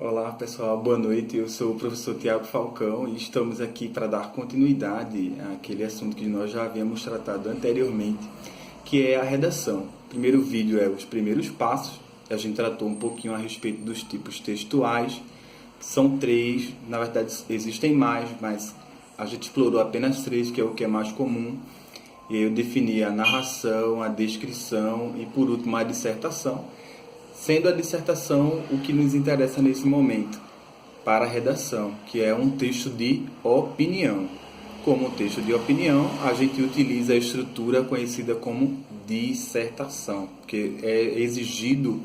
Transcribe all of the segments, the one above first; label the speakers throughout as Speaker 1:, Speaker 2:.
Speaker 1: Olá pessoal, boa noite. Eu sou o professor Tiago Falcão e estamos aqui para dar continuidade àquele assunto que nós já havíamos tratado anteriormente, que é a redação. O primeiro vídeo é os primeiros passos. A gente tratou um pouquinho a respeito dos tipos textuais. São três, na verdade existem mais, mas a gente explorou apenas três, que é o que é mais comum. E eu defini a narração, a descrição e, por último, a dissertação. Sendo a dissertação o que nos interessa nesse momento para a redação, que é um texto de opinião. Como um texto de opinião, a gente utiliza a estrutura conhecida como dissertação, porque é exigido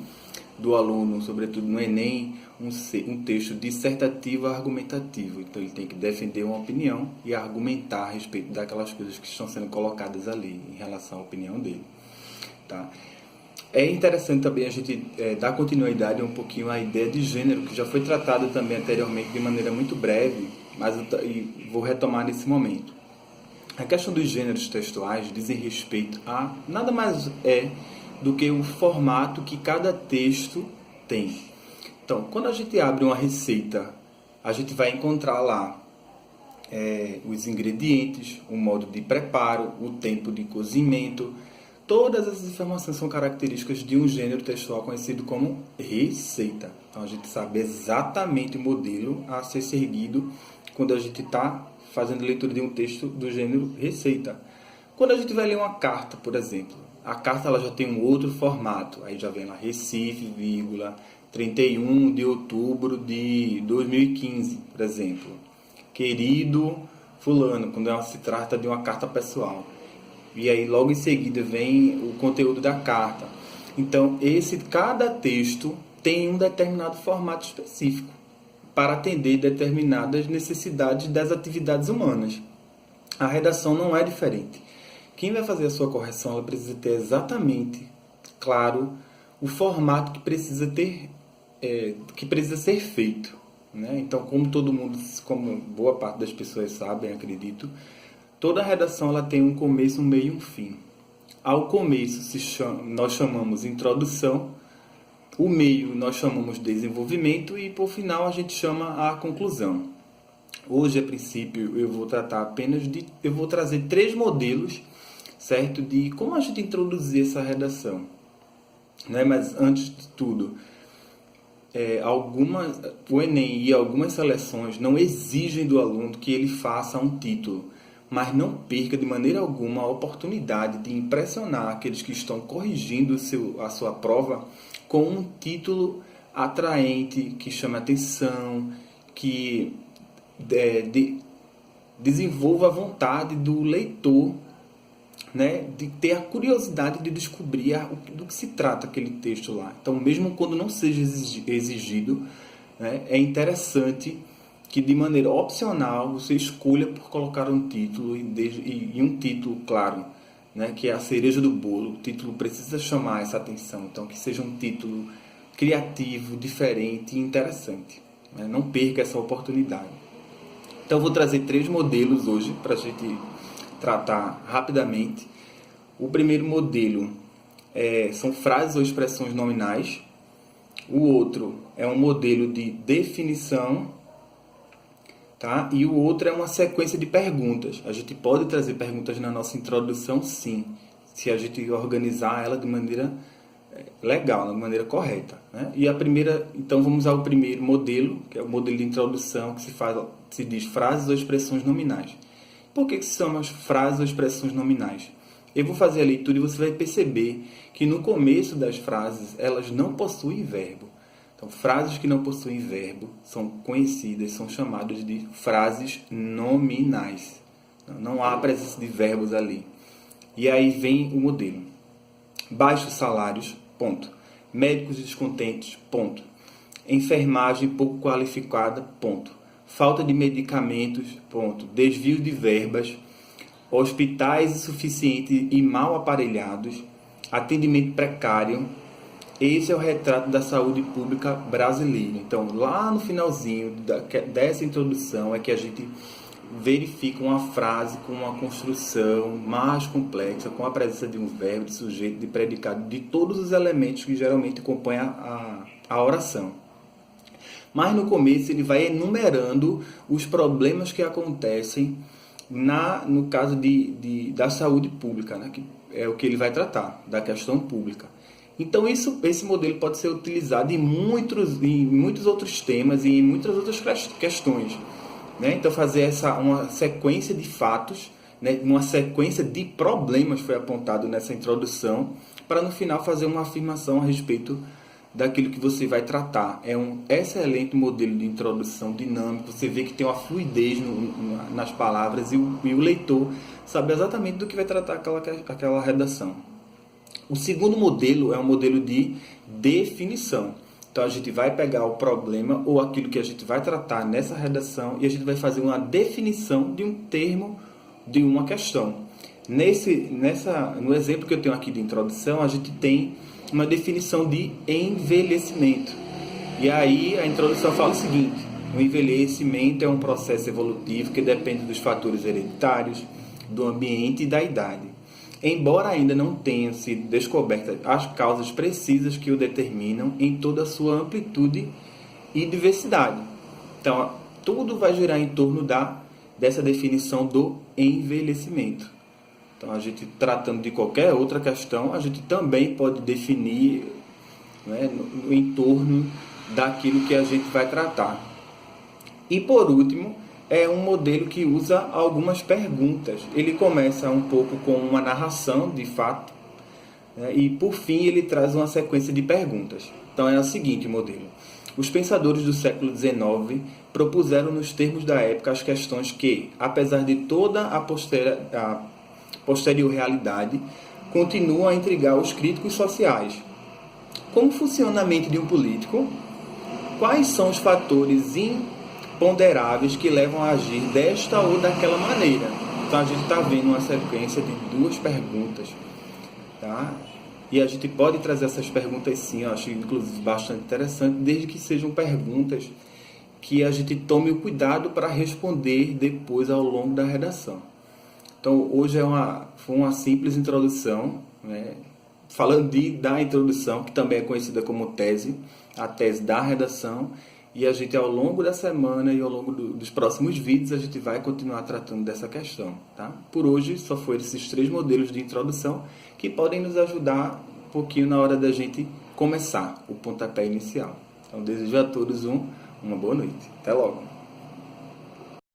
Speaker 1: do aluno, sobretudo no Enem, um texto dissertativo argumentativo. Então ele tem que defender uma opinião e argumentar a respeito daquelas coisas que estão sendo colocadas ali em relação à opinião dele. Tá? É interessante também a gente dar continuidade um pouquinho à ideia de gênero, que já foi tratado também anteriormente de maneira muito breve, mas vou retomar nesse momento. A questão dos gêneros textuais dizem respeito a nada mais do que o formato que cada texto tem. Então, quando a gente abre uma receita, a gente vai encontrar lá os ingredientes, o modo de preparo, o tempo de cozimento. Todas essas informações são características de um gênero textual conhecido como receita. Então a gente sabe exatamente o modelo a ser seguido quando a gente está fazendo leitura de um texto do gênero receita. Quando a gente vai ler uma carta, por exemplo, a carta ela já tem um outro formato. Aí já vem lá Recife, vírgula, 31 de outubro de 2015, por exemplo. Querido fulano, quando se trata de uma carta pessoal. E aí logo em seguida vem o conteúdo da carta. Então, cada texto tem um determinado formato específico para atender determinadas necessidades das atividades humanas. A redação não é diferente. Quem vai fazer a sua correção, ela precisa ter exatamente claro o formato que precisa ser feito, né? Então, como boa parte das pessoas sabem, acredito, toda redação ela tem um começo, um meio e um fim. Ao começo nós chamamos introdução, o meio nós chamamos desenvolvimento e por final a gente chama a conclusão. Hoje, a princípio, eu vou trazer 3 modelos, certo, de como a gente introduzir essa redação. Né? Mas antes de tudo, o Enem e algumas seleções não exigem do aluno que ele faça um título, mas não perca de maneira alguma a oportunidade de impressionar aqueles que estão corrigindo a sua prova com um título atraente, que chame atenção, que desenvolva a vontade do leitor, né, de ter a curiosidade de descobrir do que se trata aquele texto lá. Então, mesmo quando não seja exigido, né, é interessante que de maneira opcional você escolha por colocar um título e um título, claro, né, que é a cereja do bolo. O título precisa chamar essa atenção, então que seja um título criativo, diferente e interessante. Né? Não perca essa oportunidade. Então eu vou trazer 3 modelos hoje para a gente tratar rapidamente. O primeiro modelo são frases ou expressões nominais. O outro é um modelo de definição. Tá? E o outro é uma sequência de perguntas. A gente pode trazer perguntas na nossa introdução, sim, se a gente organizar ela de maneira legal, de maneira correta. Né? E então vamos ao primeiro modelo, que é o modelo de introdução, que se diz frases ou expressões nominais. Por que se chama frases ou expressões nominais? Eu vou fazer a leitura e você vai perceber que no começo das frases elas não possuem verbo. Então, frases que não possuem verbo são conhecidas, são chamadas de frases nominais. Não há presença de verbos ali. E aí vem o modelo. Baixos salários, ponto. Médicos descontentes, ponto. Enfermagem pouco qualificada, ponto. Falta de medicamentos, ponto. Desvio de verbas. Hospitais insuficientes e mal aparelhados. Atendimento precário. Esse é o retrato da saúde pública brasileira. Então, lá no finalzinho dessa introdução é que a gente verifica uma frase com uma construção mais complexa, com a presença de um verbo, de sujeito, de predicado, de todos os elementos que geralmente compõem a oração. Mas no começo ele vai enumerando os problemas que acontecem no caso da saúde pública, né? Que é o que ele vai tratar, da questão pública. Então esse modelo pode ser utilizado em muitos outros temas e em muitas outras questões, né? Então fazer uma sequência de fatos, né? Uma sequência de problemas foi apontado nessa introdução, para no final fazer uma afirmação a respeito daquilo que você vai tratar. É um excelente modelo de introdução dinâmico, você vê que tem uma fluidez nas palavras e o leitor sabe exatamente do que vai tratar aquela redação. O segundo modelo é um modelo de definição. Então a gente vai pegar o problema ou aquilo que a gente vai tratar nessa redação e a gente vai fazer uma definição de um termo, de uma questão. No exemplo que eu tenho aqui de introdução, a gente tem uma definição de envelhecimento. E aí a introdução fala o seguinte: o envelhecimento é um processo evolutivo que depende dos fatores hereditários, do ambiente e da idade. Embora ainda não tenham sido descobertas as causas precisas que o determinam em toda a sua amplitude e diversidade. Então, tudo vai girar em torno dessa definição do envelhecimento. Então, a gente tratando de qualquer outra questão, a gente também pode definir, né, no entorno daquilo que a gente vai tratar. E por último, é um modelo que usa algumas perguntas. Ele começa um pouco com uma narração de fato, né, e por fim ele traz uma sequência de perguntas. Então é o seguinte modelo: os pensadores do século XIX propuseram nos termos da época as questões que, apesar de toda a posterior realidade, continuam a intrigar os críticos sociais. Como funciona a mente de um político? Quais são os fatores imponderáveis que levam a agir desta ou daquela maneira? Então a gente está vendo uma sequência de 2 perguntas, tá? E a gente pode trazer essas perguntas sim, eu acho inclusive bastante interessante, desde que sejam perguntas que a gente tome o cuidado para responder depois ao longo da redação. Então hoje foi uma simples introdução, né? Falando da introdução, que também é conhecida como tese, a tese da redação. E a gente, ao longo da semana e ao longo dos próximos vídeos, a gente vai continuar tratando dessa questão, tá? Por hoje, só foram esses 3 modelos de introdução que podem nos ajudar um pouquinho na hora da gente começar o pontapé inicial. Então, desejo a todos uma boa noite. Até logo!